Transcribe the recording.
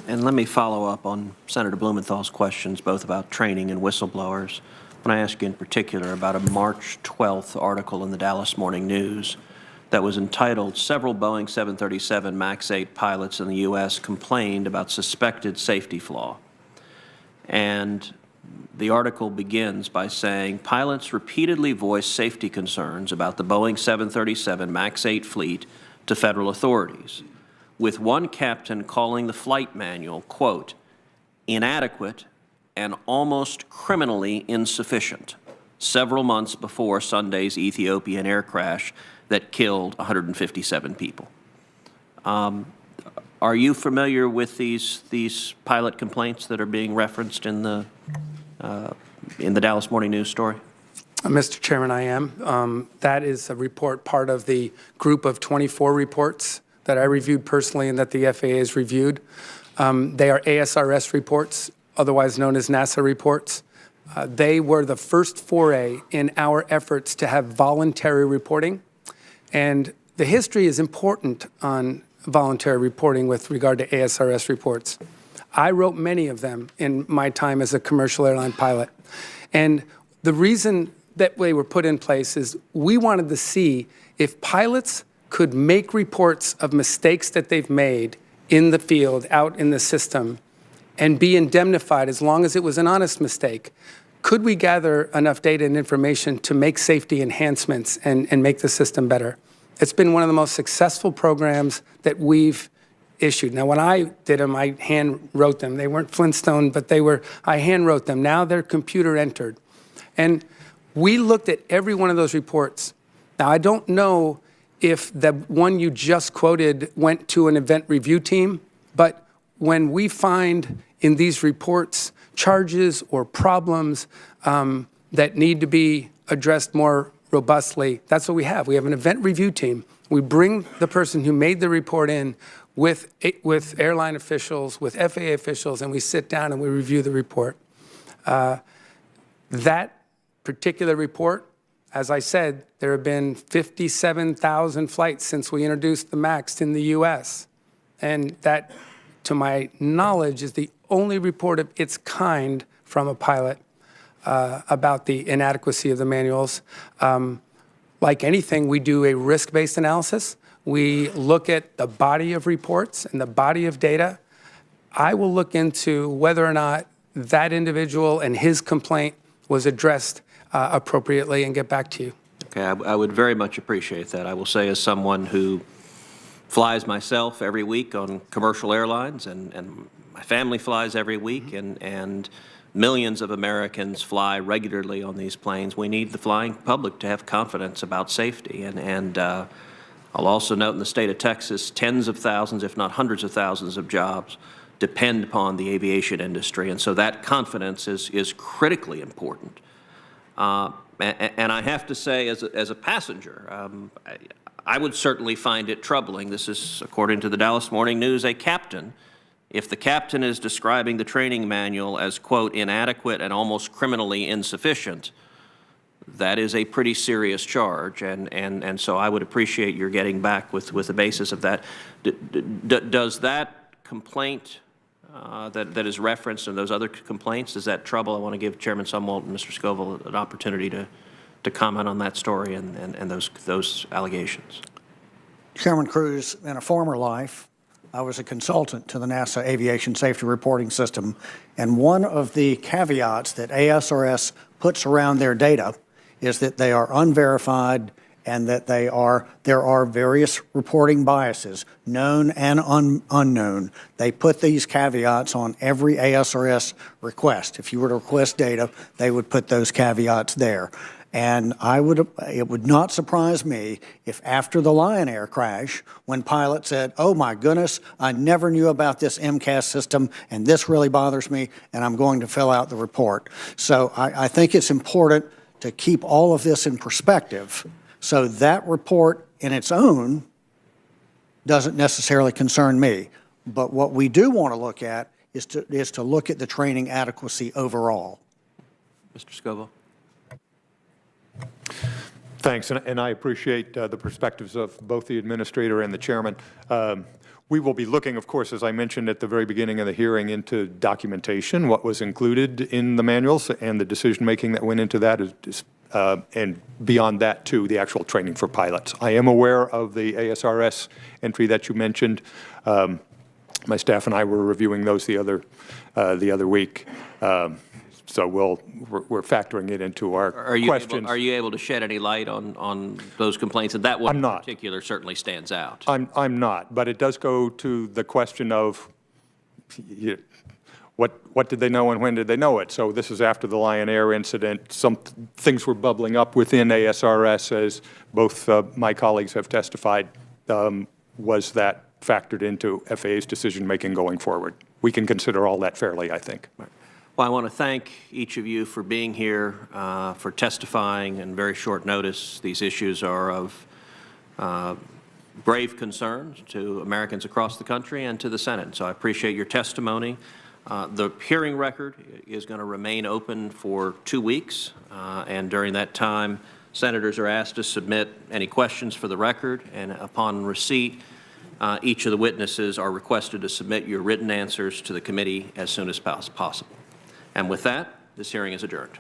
And let me follow up on Senator Blumenthal's questions, both about training and whistleblowers. I want to ask you in particular about a March 12th article in the Dallas Morning News that was entitled, "Several Boeing 737 MAX 8 pilots in the U.S. complained about suspected safety flaw." And the article begins by saying, pilots repeatedly voiced safety concerns about the Boeing 737 MAX 8 fleet to federal authorities, with one captain calling the flight manual, quote, inadequate and almost criminally insufficient, several months before Sunday's Ethiopian air crash that killed 157 people. Are you familiar with these pilot complaints that are being referenced in the Dallas Morning News story? Mr. Chairman, I am. That is a report, part of the group of 24 reports that I reviewed personally and that the FAA has reviewed. They are ASRS reports, otherwise known as NASA reports. They were the first foray in our efforts to have voluntary reporting. And the history is important on voluntary reporting with regard to ASRS reports. I wrote many of them in my time as a commercial airline pilot. And the reason that they were put in place is we wanted to see if pilots could make reports of mistakes that they've made in the field, out in the system, and be indemnified as long as it was an honest mistake. Could we gather enough data and information to make safety enhancements and make the system better? It's been one of the most successful programs that we've issued. Now, when I did them, I hand wrote them. They weren't Flintstone, but I hand wrote them. Now they're computer entered. And we looked at every one of those reports. Now, I don't know if the one you just quoted went to an event review team, but when we find in these reports charges or problems that need to be addressed more robustly, that's what we have. We have an event review team. We bring the person who made the report in with airline officials, with FAA officials, and we sit down and we review the report. That particular report, as I said, there have been 57,000 flights since we introduced the MAX in the U.S. And that, to my knowledge, is the only report of its kind from a pilot about the inadequacy of the manuals. Like anything, we do a risk-based analysis. We look at the body of reports and the body of data. I will look into whether or not that individual and his complaint was addressed appropriately and get back to you. Okay, I would very much appreciate that. I will say, as someone who flies myself every week on commercial airlines, and my family flies every week, and millions of Americans fly regularly on these planes, we need the flying public to have confidence about safety. And I'll also note in the state of Texas, tens of thousands, if not hundreds of thousands of jobs depend upon the aviation industry. And so that confidence is critically important. And I have to say, as a passenger, I would certainly find it troubling. This is, according to the Dallas Morning News, a captain. If the captain is describing the training manual as, quote, inadequate and almost criminally insufficient, that is a pretty serious charge. And so I would appreciate your getting back with the basis of that. Does that complaint that is referenced in those other complaints, does that trouble? I want to give Chairman Sumwalt and Mr. Scovel an opportunity to comment on that story and those allegations. Chairman Cruz, in a former life, I was a consultant to the NASA Aviation Safety Reporting System, and one of the caveats that ASRS puts around their data is that they are unverified and that there are various reporting biases, known and unknown. They put these caveats on every ASRS request. If you were to request data, they would put those caveats there. And it would not surprise me if after the Lion Air crash, when pilots said, oh my goodness, I never knew about this MCAS system and this really bothers me and I'm going to fill out the report. So I think it's important to keep all of this in perspective. So that report in its own doesn't necessarily concern me. But what we do want to look at is to look at the training adequacy overall. Mr. Scovel. Thanks, and I appreciate the perspectives of both the administrator and the chairman. We will be looking, of course, as I mentioned at the very beginning of the hearing, into documentation, what was included in the manuals, and the decision-making that went into that, and beyond that, too, the actual training for pilots. I am aware of the ASRS entry that you mentioned. My staff and I were reviewing those the other week. So we're factoring it into our questions. Are you able to shed any light on those complaints? And that one in particular certainly stands out. I'm not, but it does go to the question of what did they know and when did they know it? So this is after the Lion Air incident. Some things were bubbling up within ASRS, as both my colleagues have testified. Was that factored into FAA's decision-making going forward? We can consider all that fairly, I think. Well, I want to thank each of you for being here, for testifying in very short notice. These issues are of grave concern to Americans across the country and to the Senate. So I appreciate your testimony. The hearing record is going to remain open for 2 weeks, and during that time, senators are asked to submit any questions for the record, and upon receipt, each of the witnesses are requested to submit your written answers to the committee as soon as possible. And with that, this hearing is adjourned.